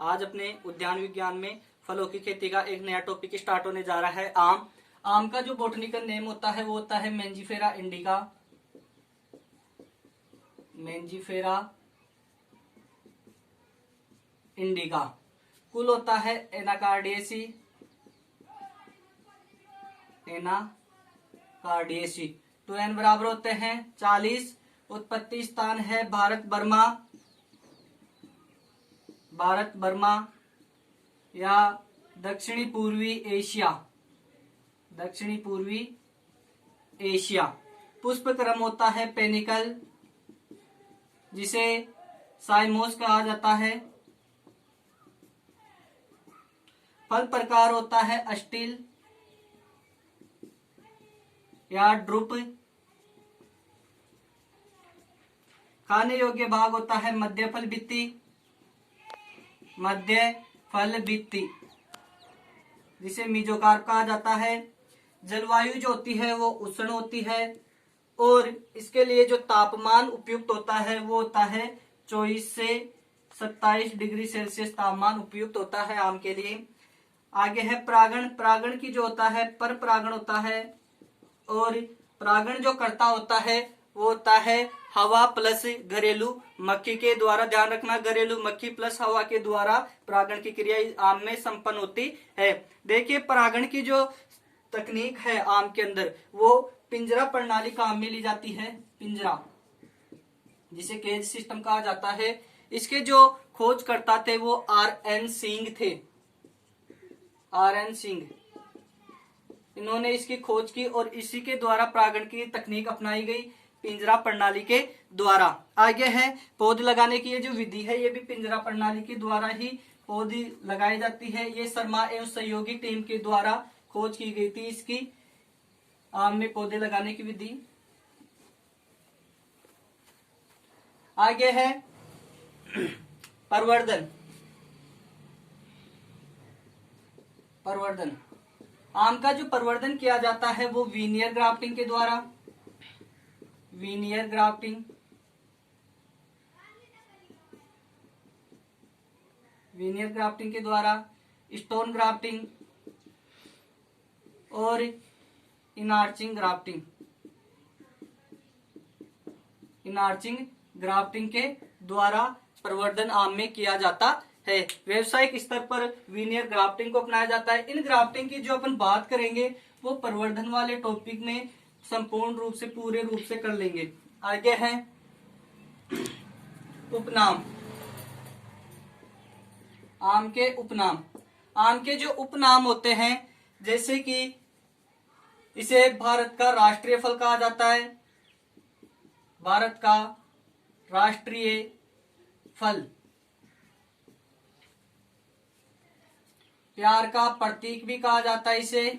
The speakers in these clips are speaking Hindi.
आज अपने उद्यान विज्ञान में फलों की खेती का एक नया टॉपिक स्टार्ट होने जा रहा है आम। आम का जो बोटनिकल नेम होता है वो होता है मैंजीफेरा इंडिका। Mangifera indica. कुल होता है एनाकार्डियेसी। एनाकार्डियेसी। तो एन बराबर होते हैं 40। उत्पत्ति स्थान है भारत बर्मा या दक्षिणी पूर्वी एशिया। पुष्प क्रम होता है पेनिकल, जिसे साइमोस कहा जाता है। फल प्रकार होता है अस्टिल या ड्रुप। खाने योग्य भाग होता है मध्य फल भित्ति, जिसे मीजोकार्प कहा जाता है। जलवायु जो होती है वो उष्ण होती है और इसके लिए जो तापमान उपयुक्त होता है वो होता है 24 से 27 डिग्री सेल्सियस तापमान उपयुक्त होता है आम के लिए। आगे है परागण। परागण की जो होता है पर परागण होता है और परागण जो करता होता है वो होता है हवा प्लस घरेलू मक्खी के द्वारा। ध्यान रखना, घरेलू मक्खी प्लस हवा के द्वारा परागण की क्रिया आम में संपन्न होती है। देखिए, परागण की जो तकनीक है आम के अंदर वो पिंजरा प्रणाली काम में ली जाती है। पिंजरा, जिसे केज सिस्टम कहा जाता है। इसके जो खोज करता थे वो R.N. सिंह थे। R.N. सिंह, इन्होंने इसकी खोज की और इसी के द्वारा परागण की तकनीक अपनाई गई पिंजरा प्रणाली के द्वारा। आगे है पौधे लगाने की ये जो विधि है, ये भी पिंजरा प्रणाली के द्वारा ही पौधे लगाई जाती है। ये शर्मा एवं सहयोगी टीम के द्वारा खोज की गई थी इसकी आम में पौधे लगाने की विधि। आगे है प्रवर्धन। आम का जो प्रवर्धन किया जाता है वो वीनियर ग्राफ्टिंग के द्वारा। वीनियर ग्राफ्टिंग के द्वारा, स्टोन ग्राफ्टिंग और इनार्चिंग ग्राफ्टिंग के द्वारा प्रवर्धन आम में किया जाता है। व्यवसायिक स्तर पर वीनियर ग्राफ्टिंग को अपनाया जाता है। इन ग्राफ्टिंग की जो अपन बात करेंगे वो प्रवर्धन वाले टॉपिक में संपूर्ण रूप से पूरे रूप से कर लेंगे। आगे है उपनाम। आम के उपनाम। आम के जो उपनाम होते हैं, जैसे कि इसे भारत का राष्ट्रीय फल कहा जाता है। भारत का राष्ट्रीय फल। प्यार का प्रतीक भी कहा जाता है इसे।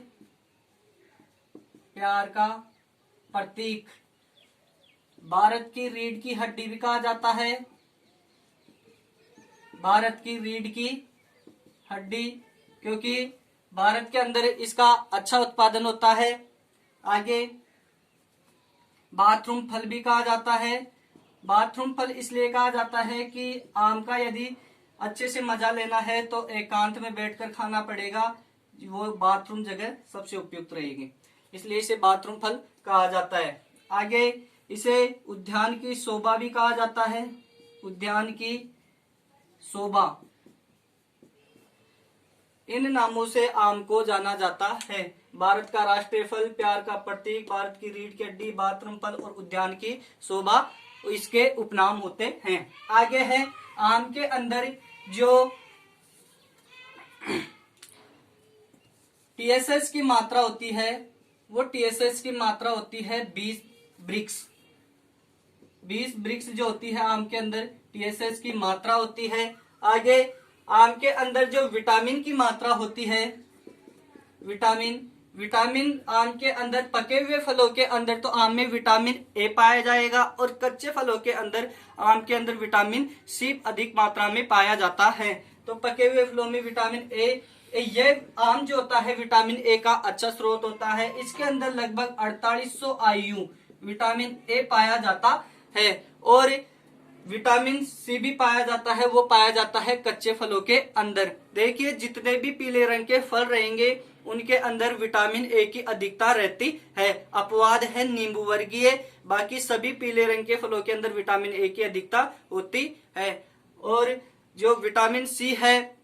प्यार का प्रतीक। भारत की रीढ़ की हड्डी भी कहा जाता है। भारत की रीढ़ की हड्डी, क्योंकि भारत के अंदर इसका अच्छा उत्पादन होता है। आगे बाथरूम फल भी कहा जाता है। बाथरूम फल इसलिए कहा जाता है कि आम का यदि अच्छे से मजा लेना है तो एकांत में बैठकर खाना पड़ेगा, वो बाथरूम जगह सबसे उपयुक्त रहेगी, इसलिए इसे बाथरूम फल कहा जाता है। आगे इसे उद्यान की शोभा भी कहा जाता है। उद्यान की शोभा। इन नामों से आम को जाना जाता है। भारत का राष्ट्रीय फल, प्यार का प्रतीक, भारत की रीढ़ की हड्डी, बाथरूम फल और उद्यान की शोभा इसके उपनाम होते हैं। आगे है आम के अंदर जो TSS की मात्रा होती है वो TSS की मात्रा होती है 20 ब्रिक्स जो होती है आम के अंदर TSS की मात्रा होती है। आगे आम के अंदर जो विटामिन की मात्रा होती है, विटामिन आम के अंदर पके हुए फलों के अंदर तो आम में विटामिन ए पाया जाएगा और कच्चे फलों के अंदर आम के अंदर विटामिन सी अधिक मात्रा में पाया जाता है। तो पके हुए फलों में विटामिन ए, ये आम जो होता है विटामिन ए का अच्छा स्रोत होता है। इसके अंदर लगभग 4800 IU विटामिन ए पाया जाता है और विटामिन सी भी पाया जाता है, वो पाया जाता है कच्चे फलों के अंदर। देखिए जितने भी पीले रंग के फल रहेंगे उनके अंदर विटामिन ए की अधिकता रहती है। अपवाद है नींबू वर्गीय, बाकी सभी पीले रंग के फलों के अंदर विटामिन ए की अधिकता होती है। और जो विटामिन सी है,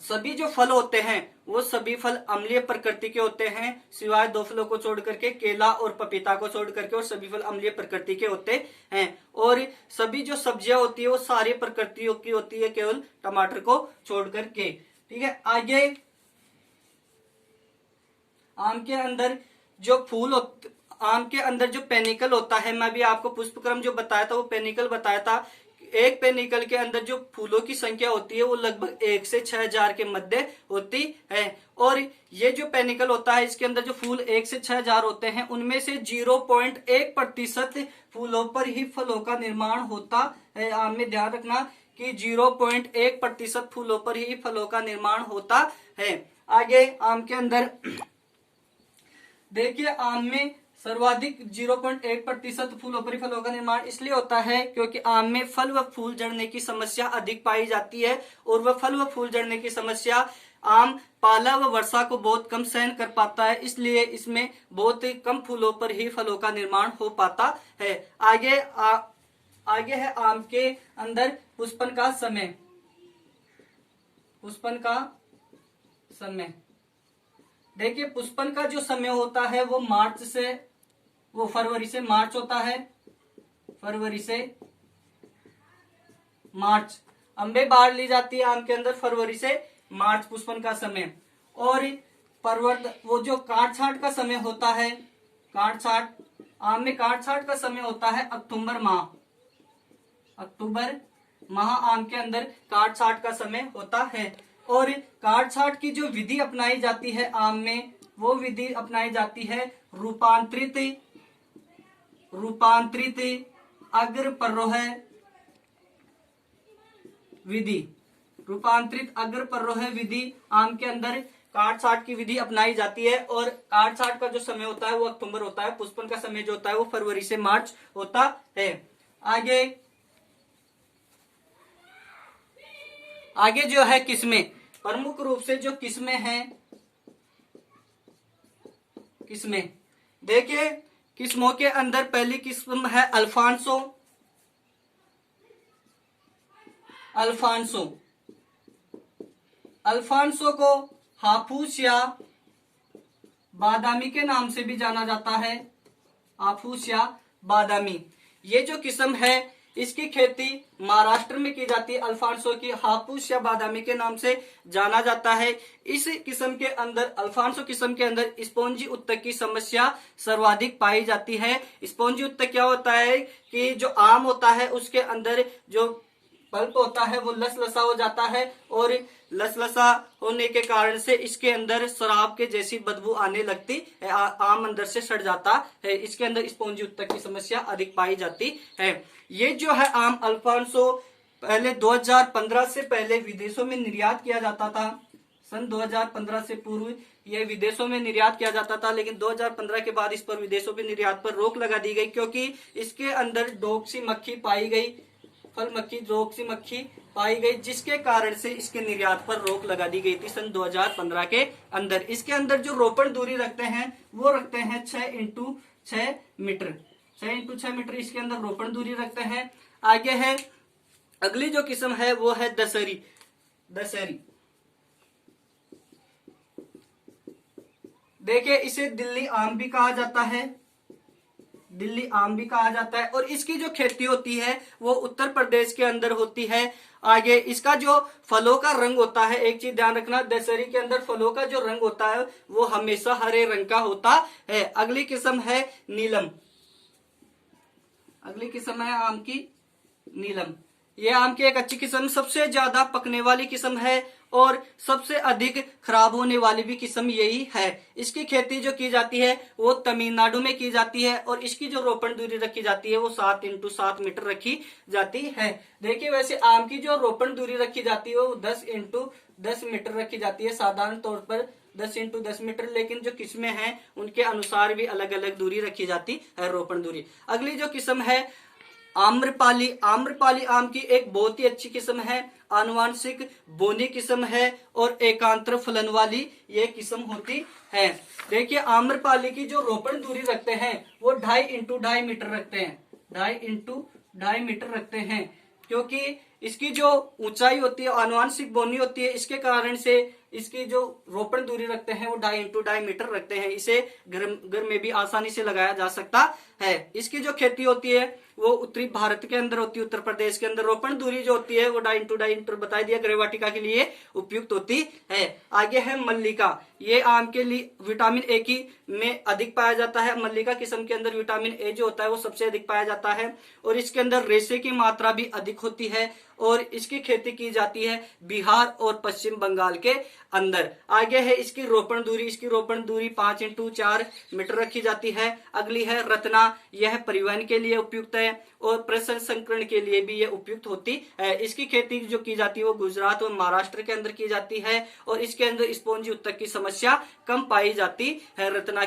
सभी जो फल होते हैं वो सभी फल अम्लीय प्रकृति के होते हैं, सिवाय 2 फलों को छोड़ करके, केला और पपीता को छोड़ करके, और सभी फल अम्लीय प्रकृति के होते हैं। और सभी जो सब्जियां होती है वो सारी प्रकृतियों की होती है, केवल टमाटर को छोड़ करके। ठीक है, आगे आम के अंदर जो फूल आम के अंदर जो पेनिकल होता है, मैं भी आपको पुष्पक्रम जो बताया था वो पेनिकल बताया था। एक पेनिकल के अंदर जो फूलों की संख्या होती है वो लगभग 1 से 6000 के मध्य होती है। और ये जो पेनिकल होता है इसके अंदर जो फूल 1 से 6000 होते हैं उनमें से 0.1% फूलों पर ही फलों का निर्माण होता है। आम में ध्यान रखना कि 0.1% फूलों पर ही फलों का निर्माण होता है। आगे आम के अंदर देखिए, आम में सर्वाधिक 0.1% फूलों पर फलों का निर्माण इसलिए होता है क्योंकि आम में फल व फूल झड़ने की समस्या अधिक पाई जाती है। और वह फल व फूल झड़ने की समस्या आम पाला व वर्षा को बहुत कम सहन कर पाता है, इसलिए इसमें बहुत ही कम फूलों पर ही फलों का निर्माण हो पाता है। आगे है आम के अंदर पुष्पन का समय। पुष्पन का समय देखिए, पुष्पन का जो समय होता है वो फरवरी से मार्च होता है। फरवरी से मार्च अम्बे बाढ़ ली जाती है आम के अंदर फरवरी से मार्च पुष्पन का समय। और वो जो काट छांट का समय होता है, काट छांट आम में काट छांट का समय होता है अक्टूबर माह। अक्टूबर माह आम के अंदर काट छांट का समय होता है। और काट छांट की जो विधि अपनाई जाती है आम में, वो विधि अपनाई जाती है रूपांतरित अग्र पर्रोह विधि। रूपांतरित अग्र पर्रोह विधि आम के अंदर काट छांट की विधि अपनाई जाती है। और काट छांट का जो समय होता है वो अक्टूबर होता है, पुष्पन का समय जो होता है वो फरवरी से मार्च होता है। आगे जो है किस्में, प्रमुख रूप से जो किस्में हैं, किस्में देखिए, किस्मों के अंदर पहली किस्म है अल्फांसो। अल्फांसो को हाफूस या बादामी के नाम से भी जाना जाता है। हाफूस या बादामी, ये जो किस्म है इसकी खेती महाराष्ट्र में की जाती है। अल्फांसो की हाफूस या बादामी के नाम से जाना जाता है। इस किस्म के अंदर, अल्फांसो किस्म के अंदर स्पॉन्जी उत्तक की समस्या सर्वाधिक पाई जाती है। स्पॉन्जी उत्तक क्या होता है कि जो आम होता है उसके अंदर जो पल्प होता है वो लसलसा हो जाता है, और लसलसा होने के कारण से इसके अंदर शराब के जैसी बदबू आने लगती है, आम अंदर से सड़ जाता है। इसके अंदर स्पॉन्जी उत्तक की समस्या अधिक पाई जाती है। ये जो है आम अल्फांसो पहले 2015 से पहले विदेशों में निर्यात किया जाता था। सन 2015 से पूर्व यह विदेशों में निर्यात किया जाता था, लेकिन 2015 के बाद इस पर विदेशों में निर्यात पर रोक लगा दी गई क्योंकि इसके अंदर डोक्सी मक्खी पाई गई, फल मक्खी डोक्सी मक्खी पाई गई, जिसके कारण से इसके निर्यात पर रोक लगा दी गई थी सन 2015 के अंदर। इसके अंदर जो रोपण दूरी रखते हैं वो रखते हैं 6x6 मीटर। 6x6 मीटर इसके अंदर रोपण दूरी रखते हैं। आगे है अगली जो किस्म है वो है दशहरी। देखिए, इसे दिल्ली आम भी कहा जाता है, दिल्ली आम भी कहा जाता है। और इसकी जो खेती होती है वो उत्तर प्रदेश के अंदर होती है। आगे इसका जो फलों का रंग होता है, एक चीज ध्यान रखना, दशहरी के अंदर फलों का जो रंग होता है वो हमेशा हरे रंग का होता है। अगली किस्म है नीलम। अगली किस्म है आम की नीलम। ये आम की एक अच्छी किस्म, सबसे ज्यादा पकने वाली किस्म है और सबसे अधिक खराब होने वाली भी किस्म यही है। इसकी खेती जो की जाती है वो तमिलनाडु में की जाती है और इसकी जो रोपण दूरी रखी जाती है वो 7x7 मीटर रखी जाती है। देखिए, वैसे आम की जो रोपण दूरी रखी जाती है वो 10x10 मीटर रखी जाती है, साधारण तौर पर 10x10 मीटर, लेकिन जो किस्में हैं उनके अनुसार भी अलग अलग दूरी रखी जाती है रोपण दूरी। अगली जो किस्म है आम्रपाली, आम्रपाली आम की एक बहुत ही अच्छी किस्म है, आनुवांशिक बोनी किस्म है और एकांतर फलन वाली ये किस्म होती है। देखिए आम्रपाली की जो रोपण दूरी रखते हैं वो 2.5 इंटू 2.5 मीटर रखते हैं, 2.5 इंटू 2.5 मीटर रखते हैं, क्योंकि इसकी जो ऊंचाई होती है आनुवांशिक बोनी होती है, इसके कारण से इसकी जो रोपण दूरी रखते हैं वो 2.5 इंटू 2.5 मीटर रखते हैं। इसे घर में भी आसानी से लगाया जा सकता है। इसकी जो खेती होती है वो उत्तरी भारत के अंदर होती है, उत्तर प्रदेश के अंदर। रोपण दूरी जो होती है वो 2.5 इंटू 2.5 मीटर बता दिया, गृह वाटिका के लिए उपयुक्त होती है। आगे है मल्लिका, ये आम के लिए विटामिन ए की में अधिक पाया जाता है। मल्लिका किस्म के अंदर विटामिन ए जो होता है वो सबसे अधिक पाया जाता है और इसके अंदर रेशे की मात्रा भी अधिक होती है और इसकी खेती की जाती है बिहार और पश्चिम बंगाल के अंदर। आगे है इसकी रोपण दूरी, इसकी रोपण दूरी 5 इंटू 4 मीटर रखी जाती है। अगली है रत्ना, यह परिवहन के लिए उपयुक्त है और प्रसंस्करण के लिए भी यह उपयुक्त होती है। इसकी खेती जो की जाती है वो गुजरात और महाराष्ट्र के अंदर की जाती है और इसके अंदर स्पॉन्जी उत्तक की समस्या कम पाई जाती है रत्ना